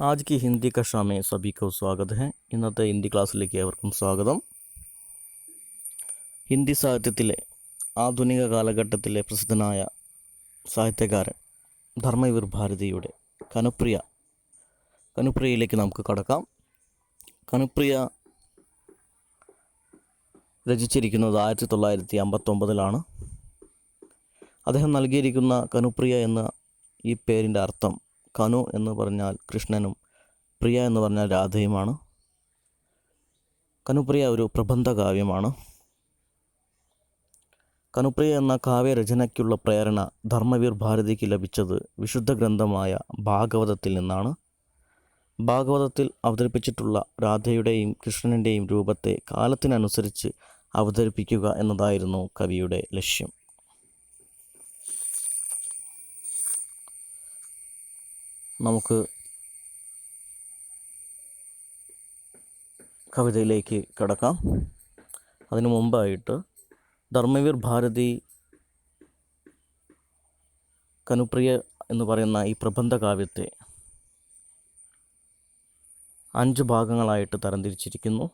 आज की हिंदी कक्षा में सभी को स्वागत है. ഇന്നത്തെ ഹിന്ദി ക്ലാസ്സിലേക്ക് ഏവർക്കും സ്വാഗതം. ഹിന്ദി സാഹിത്യത്തിലെ ആധുനിക കാലഘട്ടത്തിലെ പ്രസിദ്ധനായ സാഹിത്യകാരൻ ധർമ്മവീർ ഭാരതിയുടെ കനുപ്രിയയിലേക്ക് നമുക്ക് കടക്കാം. കനുപ്രിയ രചിച്ചിരിക്കുന്നത് 1959 അദ്ദേഹം നൽകിയിരിക്കുന്ന കനുപ്രിയ എന്ന ഈ പേരിൻ്റെ അർത്ഥം കനു എന്ന് പറഞ്ഞാൽ കൃഷ്ണനും പ്രിയ എന്ന് പറഞ്ഞാൽ രാധയുമാണ്. കനുപ്രിയ ഒരു പ്രബന്ധകാവ്യമാണ്. കനുപ്രിയ എന്ന കാവ്യരചനയ്ക്കുള്ള പ്രേരണ ധർമ്മവീർ ഭാരതിക്ക് ലഭിച്ചത് വിശുദ്ധ ഗ്രന്ഥമായ ഭാഗവതത്തിൽ നിന്നാണ്. ഭാഗവതത്തിൽ അവതരിപ്പിച്ചിട്ടുള്ള രാധയുടെയും കൃഷ്ണൻ്റെയും രൂപത്തെ കാലത്തിനനുസരിച്ച് അവതരിപ്പിക്കുക എന്നതായിരുന്നു കവിയുടെ ലക്ഷ്യം. നമുക്ക് കവിതയിലേക്ക് കടക്കാം. അതിനു മുമ്പായിട്ട് ധർമ്മവീർ ഭാരതി കനുപ്രിയ എന്ന് പറയുന്ന ഈ പ്രബന്ധ കാവ്യത്തെ 5 ഭാഗങ്ങളായിട്ട് തരംതിരിച്ചിരിക്കുന്നു.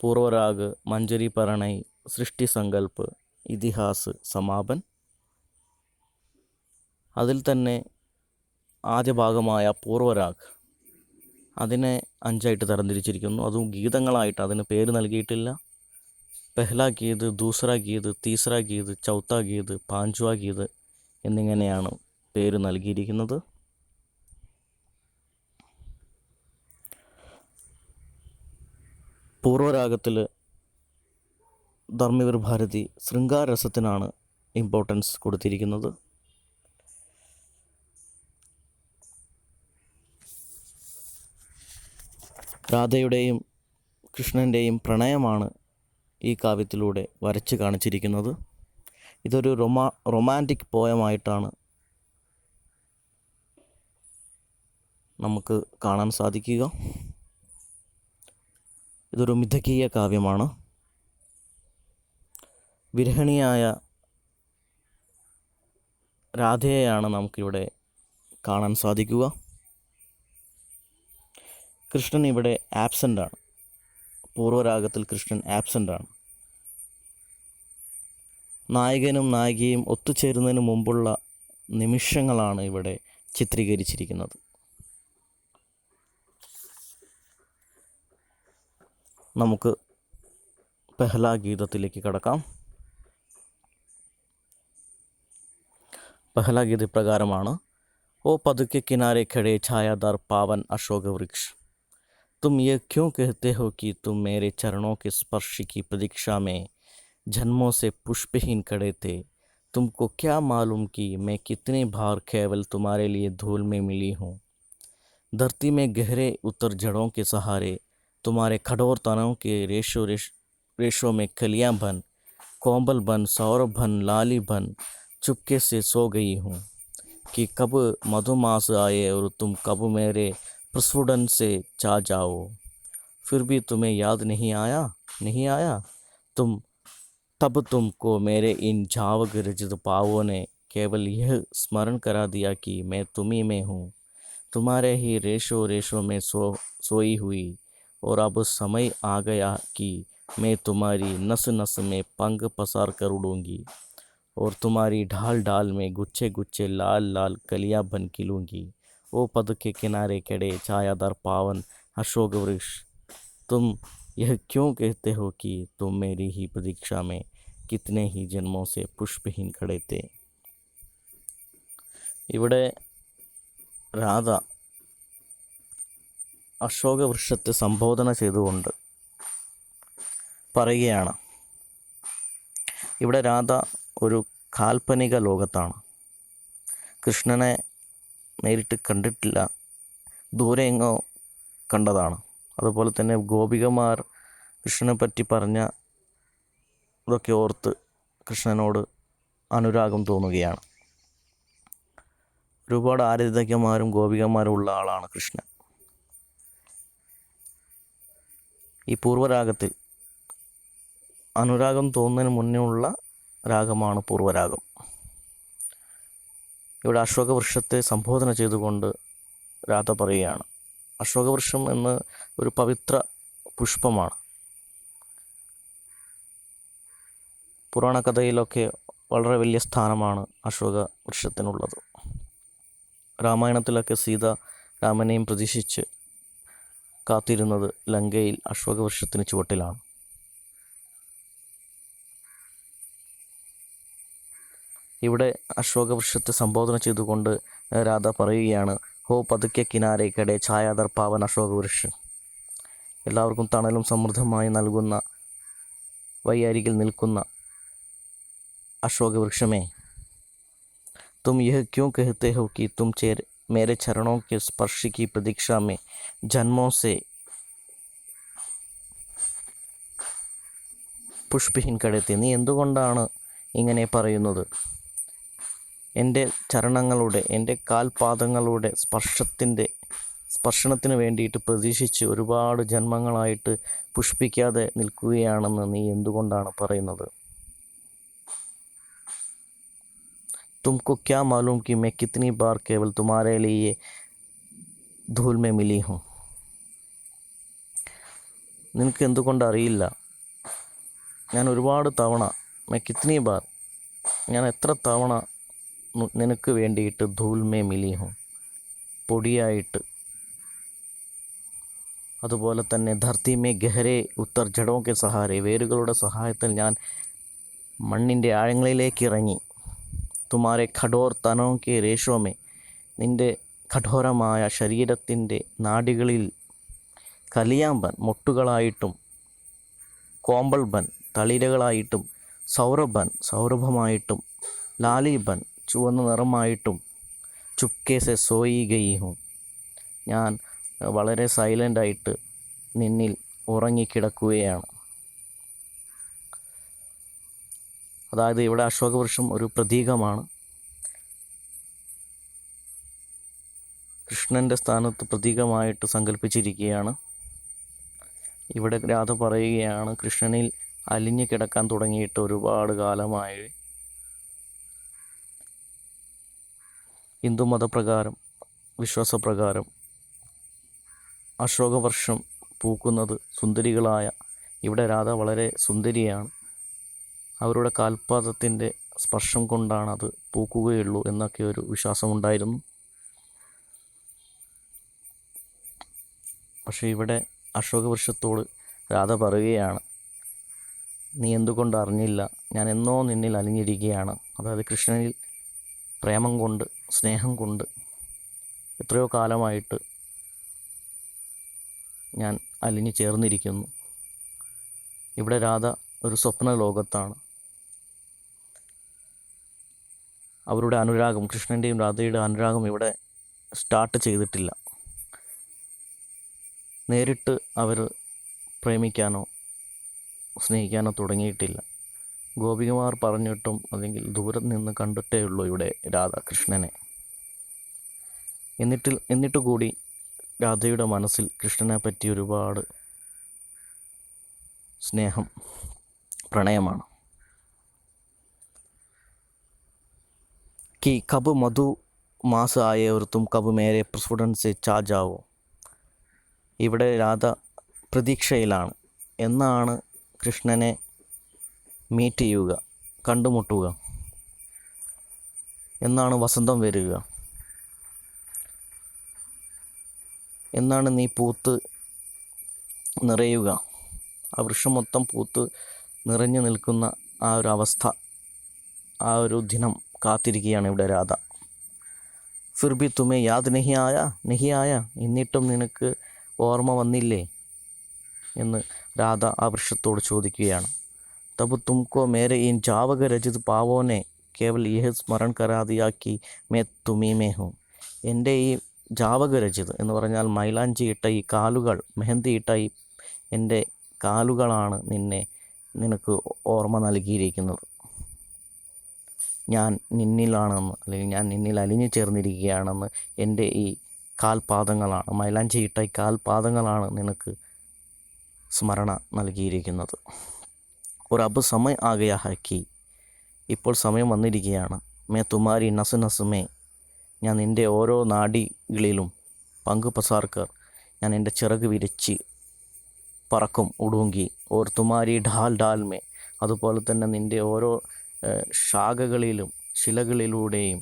പൂർവരാഗ്, മഞ്ജരി പരണൈ, സൃഷ്ടി സങ്കല്പ്, ഇതിഹാസ്, സമാപൻ. അതിൽ തന്നെ ആദ്യ ഭാഗമായ പൂർവരാഗ് അതിനെ 5ആയിട്ട് തരംതിരിച്ചിരിക്കുന്നു. അതും ഗീതങ്ങളായിട്ട്, അതിന് പേര് നൽകിയിട്ടില്ല. പെഹ്ല ഗീത്, ദൂസറ ഗീത്, തീസറ ഗീത്, ചൗത്ത ഗീത്, പാഞ്ച്വ ഗീത് എന്നിങ്ങനെയാണ് പേര് നൽകിയിരിക്കുന്നത്. പൂർവരാഗത്തിൽ ധർമ്മവീർ ഭാരതി ശൃംഗാരരസത്തിനാണ് ഇമ്പോർട്ടൻസ് കൊടുത്തിരിക്കുന്നത്. രാധയുടെയും കൃഷ്ണൻ്റെയും പ്രണയമാണ് ഈ കാവ്യത്തിലൂടെ വരച്ച് കാണിച്ചിരിക്കുന്നത്. ഇതൊരു റൊമാൻറ്റിക് പോയമായിട്ടാണ് നമുക്ക് കാണാൻ സാധിക്കുക. ഇതൊരു മിഥകീയ കാവ്യമാണ്. വിരഹിണിയായ രാധയെയാണ് നമുക്കിവിടെ കാണാൻ സാധിക്കുക. കൃഷ്ണൻ ഇവിടെ ആബ്സെൻ്റാണ്. പൂർവരാഗത്തിൽ കൃഷ്ണൻ ആബ്സെൻ്റാണ്. നായകനും നായികയും ഒത്തുചേരുന്നതിന് മുമ്പുള്ള നിമിഷങ്ങളാണ് ഇവിടെ ചിത്രീകരിച്ചിരിക്കുന്നത്. നമുക്ക് പെഹ്ല ഗീതത്തിലേക്ക് കടക്കാം. പെഹ്ല ഗീത പ്രകാരമാണ്. ഓ പതുക്കെ കിനാരെ ഖड़े छायादार पावन अशोक वृक्ष, तुम ये क्यों कहते हो कि तुम मेरे चरणों के स्पर्श की प्रतीक्षा में जन्मों से पुष्पहीन खड़े थे. तुमको क्या मालूम कि मैं कितनी बार केवल तुम्हारे लिए धूल में मिली हूँ. धरती में गहरे उतर जड़ों के सहारे तुम्हारे कठोर तनों के रेशों में कलियाँ बन, कोंबल बन, सौरभ बन, लाली बन चुपके से सो गई हूँ कि कब मधुमास आए और तुम कब मेरे प्रस्फुटन से चा जाओ. फिर भी तुम्हें याद नहीं आया. तब तुमको मेरे इन झावक रचित पावों ने केवल यह स्मरण करा दिया कि मैं तुम्ही में हूँ, तुम्हारे ही रेशों में सोई हुई. और अब समय आ गया कि मैं तुम्हारी नस नस में पंख पसार कर उड़ूँगी और तुम्हारी ढाल ढाल में गुच्छे गुच्छे लाल लाल कलियाँ बन खिलूँगी. ओ पद के किनारे खड़े छायादार पावन अशोक वृक्ष, तुम यह क्यों कहते हो कि तुम मेरी ही प्रतीक्षा में कितने ही जन्मों से पुष्पहीन खड़े थे. ഇവിടെ രാധ അശോക വൃക്ഷത്തെ സംബോധന ചെയ്തുകൊണ്ട് പറയുകയാണ്. ഇവിടെ രാധ ഒരു കാൽപ്പനിക ലോകത്താണ്. കൃഷ്ണനെ നേരിട്ട് കണ്ടിട്ടില്ല, ദൂരെ എങ്ങോ കണ്ടതാണ്. അതുപോലെ തന്നെ ഗോപികമാർ കൃഷ്ണനെ പറ്റി പറഞ്ഞ ഇതൊക്കെ ഓർത്ത് കൃഷ്ണനോട് അനുരാഗം തോന്നുകയാണ്. ഒരുപാട് ആരാധകന്മാരും ഗോപികമാരും ഉള്ള ആളാണ് കൃഷ്ണൻ. ഈ പൂർവരാഗത്തിൽ അനുരാഗം തോന്നുന്നതിന് മുന്നേ ഉള്ള രാഗമാണ് പൂർവരാഗം. ഇവിടെ അശോകവൃക്ഷത്തെ സംബോധന ചെയ്തുകൊണ്ട് രാധ പറയുകയാണ്, അശോകവൃക്ഷം എന്ന് ഒരു പവിത്ര പുഷ്പമാണ്. പുരാണ കഥയിലൊക്കെ വളരെ വലിയ സ്ഥാനമാണ് അശോക വൃക്ഷത്തിനുള്ളത്. രാമായണത്തിലൊക്കെ സീത രാമനെയും പ്രതീക്ഷിച്ച് കാത്തിരുന്നത് ലങ്കയിൽ അശോകവൃക്ഷത്തിന് ചുവട്ടിലാണ്. ഇവിടെ അശോകവൃക്ഷത്തെ സംബോധന ചെയ്തുകൊണ്ട് രാധ പറയുകയാണ്, ഹോ പതുക്കെ കിനാരെ കടെ ഛായാദർ പാവൻ അശോകവൃക്ഷം. എല്ലാവർക്കും തണലും സമൃദ്ധമായി നൽകുന്ന വയ്യരികിൽ നിൽക്കുന്ന അശോകവൃക്ഷമേ, तुम यह क्यों कहते हो कि तुम मेरे चरणों के स्पर्श की प्रतीक्षा में जन्मों से പുഷ്പിഹിൻ കടത്തി. നീ എന്തുകൊണ്ടാണ് ഇങ്ങനെ പറയുന്നത്? എൻ്റെ ചരണങ്ങളുടെ, എൻ്റെ കാൽപാദങ്ങളുടെ സ്പർശനത്തിന് വേണ്ടിയിട്ട് പ്രതീക്ഷിച്ച് ഒരുപാട് ജന്മങ്ങളായിട്ട് പുഷ്പിക്കാതെ നിൽക്കുകയാണെന്ന് നീ എന്തുകൊണ്ടാണ് പറയുന്നത്? तुमको क्या मालूम कि मैं कितनी बार केवल तुम्हारे लिए धूल में मिली हूँ. നിനക്ക് എന്തുകൊണ്ട് അറിയില്ല, ഞാൻ ഒരുപാട് തവണ, मैं कितनी बार, ഞാൻ എത്ര തവണ നിനക്ക് വേണ്ടിയിട്ട് ധൂൽ മേ മിലി ഹും, പൊടിയായിട്ട്, അതുപോലെ തന്നെ ധർത്തി മേ ഗഹരെ ഉത്തർ ജഡോ കെ സഹാരെ, വേരുകളുടെ സഹായത്തിൽ ഞാൻ മണ്ണിൻ്റെ ആഴങ്ങളിലേക്ക് ഇറങ്ങി. തുമാരെ ഖഡോർ തനോ കെ രേഷോമേ, നിൻ്റെ കഠോരമായ ശരീരത്തിൻ്റെ നാഡികളിൽ കലിയാമ്പൻ മൊട്ടുകളായിട്ടും, കോമ്പൾബൻ തളിരകളായിട്ടും, സൗരഭൻ സൗരഭമായിട്ടും, ലാലിബൻ ചുവന്ന നിറമായിട്ടും, ചുപ്കേസെ സോയി ഗയി ഹും, ഞാൻ വളരെ സൈലൻ്റായിട്ട് നിന്നിൽ ഉറങ്ങിക്കിടക്കുകയാണ്. അതായത് ഇവിടെ അശോകവൃക്ഷം ഒരു പ്രതീകമാണ്. കൃഷ്ണൻ്റെ സ്ഥാനത്ത് പ്രതീകമായിട്ട് സങ്കല്പിച്ചിരിക്കുകയാണ്. ഇവിടെ രാധ പറയുകയാണ്, കൃഷ്ണനിൽ അലിഞ്ഞു കിടക്കാൻ തുടങ്ങിയിട്ട് ഒരുപാട് കാലമായി. ഹിന്ദു മതപ്രകാരം, വിശ്വാസപ്രകാരം അശോകവൃക്ഷം പൂക്കുന്നത് സുന്ദരികളായ, ഇവിടെ രാധ വളരെ സുന്ദരിയാണ്, അവരുടെ കാൽപാദത്തിൻ്റെ സ്പർശം കൊണ്ടാണ് അത് പൂക്കുകയുള്ളൂ എന്നൊക്കെ ഒരു വിശ്വാസമുണ്ടായിരുന്നു. പക്ഷേ ഇവിടെ അശോകവൃക്ഷത്തോട് രാധ പറയുകയാണ്, നീ എന്തുകൊണ്ട് അറിഞ്ഞില്ല, ഞാൻ എന്നോ നിന്നിൽ അലിഞ്ഞിരിക്കുകയാണ്. അതായത് കൃഷ്ണനിൽ പ്രേമം കൊണ്ട്, സ്നേഹം കൊണ്ട് എത്രയോ കാലമായിട്ട് ഞാൻ അലിഞ്ഞു ചേർന്നിരിക്കുന്നു. ഇവിടെ രാധ ഒരു സ്വപ്ന ലോകത്താണ്. അവരുടെ അനുരാഗം, കൃഷ്ണൻ്റെയും രാധയുടെ അനുരാഗം ഇവിടെ സ്റ്റാർട്ട് ചെയ്തിട്ടില്ല. നേരിട്ട് അവർ പ്രേമിക്കാനോ സ്നേഹിക്കാനോ തുടങ്ങിയിട്ടില്ല. ഗോപികമാർ പറഞ്ഞിട്ടും, അല്ലെങ്കിൽ ദൂരം നിന്ന് കണ്ടിട്ടേ ഉള്ളൂ ഇവിടെ രാധ കൃഷ്ണനെ. എന്നിട്ട് കൂടി രാധയുടെ മനസ്സിൽ കൃഷ്ണനെ പറ്റി ഒരുപാട് സ്നേഹം, പ്രണയമാണ്. कि कब मधु मास आए और तुम कब मेरे प्रस्फुटन से चा जाओ. ഇവിടെ രാധ പ്രതീക്ഷയിലാണ്, എന്നാണ് കൃഷ്ണനെ മീറ്റ് ചെയ്യുക, കണ്ടുമുട്ടുക, എന്നാണ് വസന്തം വരിക, എന്നാണ് നീ പൂത്ത് നിറയുക. ആ വൃക്ഷം മൊത്തം പൂത്ത് നിറഞ്ഞു നിൽക്കുന്ന ആ ഒരു അവസ്ഥ, ആ ഒരു ദിനം കാത്തിരിക്കുകയാണ് ഇവിടെ രാധ. ഫിർ ഭി തുമേ യാദ് നഹി ആയ, എന്നിട്ടും നിനക്ക് ഓർമ്മ വന്നില്ലേ എന്ന് രാധ ആ വൃക്ഷത്തോട് ചോദിക്കുകയാണ്. തബ് തുംകോ മേരെ in ജാവക Rajith പാവോനെ Kewal യഹ് സ്മരൺ കരാ Diya Ki may തുമീ may ഹൂം. എൻ്റെ ഈ ജാവക രജിത് എന്ന് പറഞ്ഞാൽ മൈലാഞ്ചി ഇട്ട ഈ കാലുകൾ, മെഹന്തി ഇട്ട ഈ എൻ്റെ കാലുകളാണ് നിനക്ക് ഓർമ്മ നൽകിയിരിക്കുന്നത്. ഞാൻ നിന്നിലാണെന്ന്, അല്ലെങ്കിൽ ഞാൻ നിന്നിൽ അലിഞ്ഞു ചേർന്നിരിക്കുകയാണെന്ന് എൻ്റെ ഈ കാൽപാദങ്ങളാണ്, മൈലാഞ്ചി ഇട്ട ഈ കാൽപാദങ്ങളാണ് നിനക്ക് സ്മരണ നൽകിയിരിക്കുന്നത്. ഒരു അബ് സമയ ആകയാ ഹക്കി, ഇപ്പോൾ സമയം വന്നിരിക്കുകയാണ്. മേ തുമാരി നസ് നസ് മേ, ഞാൻ നിൻ്റെ ഓരോ നാഡികളിലും പങ്ക് പസാർക്കർ ഞാൻ എൻ്റെ ചിറക് വിരിച്ച് പറക്കും, ഉടുങ്കി ഓർ തുമാരി ഢാൽ ഢാൽ മേ. അതുപോലെ തന്നെ നിൻ്റെ ഓരോ ശാഖകളിലും ശിലകളിലൂടെയും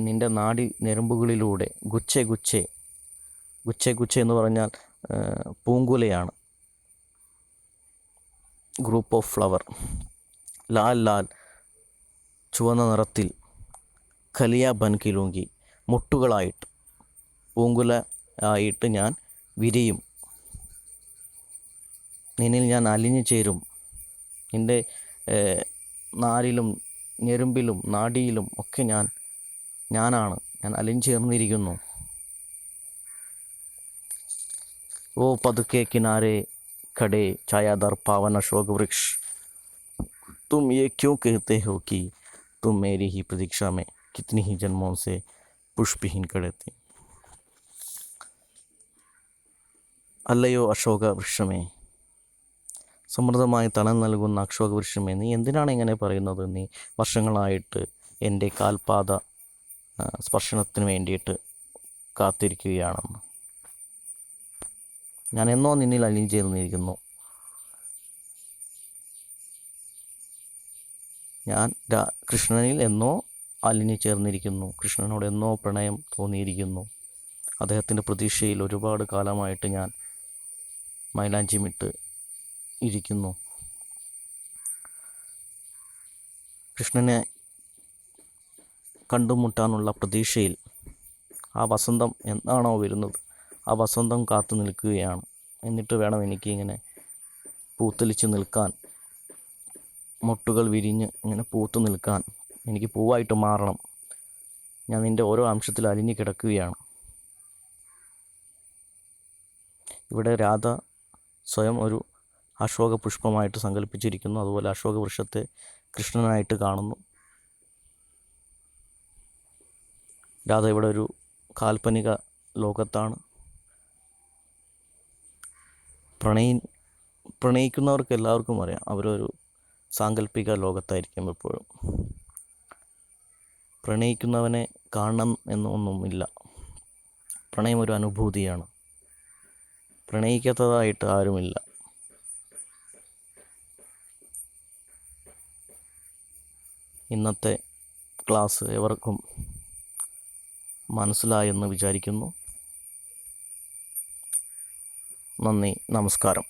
നിൻ്റെ നാഡി ഞരമ്പുകളിലൂടെ ഗുച്ഛെ ഗുച്ഛെ, ഗുച്ഛെ ഗുച്ഛെ എന്ന് പറഞ്ഞാൽ പൂങ്കുലയാണ്, ഗ്രൂപ്പ് ഓഫ് ഫ്ലവർ. ലാൽ ലാൽ ചുവന്ന നിറത്തിൽ, ഖലിയ ബൻ കിലൂങ്കി മുട്ടുകളായിട്ട്, പൂങ്കുല ആയിട്ട് ഞാൻ വിരിയും, നിന്നിൽ ഞാൻ അലിഞ്ഞു ചേരും. നിൻ്റെ നാരിലും ഞെരുമ്പിലും നാഡിയിലും ഒക്കെ ഞാനാണ്, ഞാൻ അലിഞ്ഞു ചേർന്നിരിക്കുന്നു. ഓ പതുക്കെ കിനാരെ खड़े छायादार पावन अशोक वृक्ष, तुम ये क्यों कहते हो कि तुम मेरी ही प्रतीक्षा में कितनी ही जन्मों से पुष्पहीन खड़े थे. അല്ലയോ അശോക വൃക്ഷമേ, സമൃദ്ധമായി തണൽ നൽകുന്ന അശോക വൃക്ഷമേ, നീ എന്തിനാണ് ഇങ്ങനെ പറയുന്നത്? നീ വർഷങ്ങളായിട്ട് എൻ്റെ കാൽപാദ സ്പർശനത്തിന് വേണ്ടിയിട്ട് കാത്തിരിക്കുകയാണെന്ന്. ഞാൻ എന്നോ നിന്നിൽ അലിഞ്ഞു ചേർന്നിരിക്കുന്നു. ഞാൻ കൃഷ്ണനിൽ എന്നോ അലിഞ്ഞു ചേർന്നിരിക്കുന്നു. കൃഷ്ണനോട് എന്നോ പ്രണയം തോന്നിയിരിക്കുന്നു. അദ്ദേഹത്തിൻ്റെ പ്രതീക്ഷയിൽ ഒരുപാട് കാലമായിട്ട് ഞാൻ മൈലാഞ്ചിമിട്ട് ഇരിക്കുന്നു. കൃഷ്ണനെ കണ്ടുമുട്ടാനുള്ള പ്രതീക്ഷയിൽ ആ വസന്തം എന്നാണോ വരുന്നത്, ആ വസന്തം കാത്തു നിൽക്കുകയാണ്. എന്നിട്ട് വേണം എനിക്ക് ഇങ്ങനെ പൂത്തലിച്ച് നിൽക്കാൻ, മുട്ടുകൾ വിരിഞ്ഞ് ഇങ്ങനെ പൂത്തു നിൽക്കാൻ. എനിക്ക് പൂവായിട്ട് മാറണം. ഞാൻ നിൻ്റെ ഓരോ അംശത്തിൽ അലിഞ്ഞു കിടക്കുകയാണ്. ഇവിടെ രാധ സ്വയം ഒരു അശോക പുഷ്പമായിട്ട് സങ്കല്പിച്ചിരിക്കുന്നു. അതുപോലെ അശോക വൃക്ഷത്തെ കൃഷ്ണനായിട്ട് കാണുന്നു. രാധ ഇവിടെ ഒരു കാൽപ്പനിക ലോകത്താണ്. പ്രണയിക്കുന്നവർക്ക് എല്ലാവർക്കും അറിയാം, അവരൊരു സാങ്കല്പിക ലോകത്തായിരിക്കും എപ്പോഴും. പ്രണയിക്കുന്നവനെ കാണണം എന്നൊന്നുമില്ല. പ്രണയം ഒരു അനുഭൂതിയാണ്. പ്രണയിക്കാത്തതായിട്ട് ആരുമില്ല. ഇന്നത്തെ ക്ലാസ് എവർക്കും മനസ്സിലായെന്ന് വിചാരിക്കുന്നു. നന്ദി, നമസ്കാരം.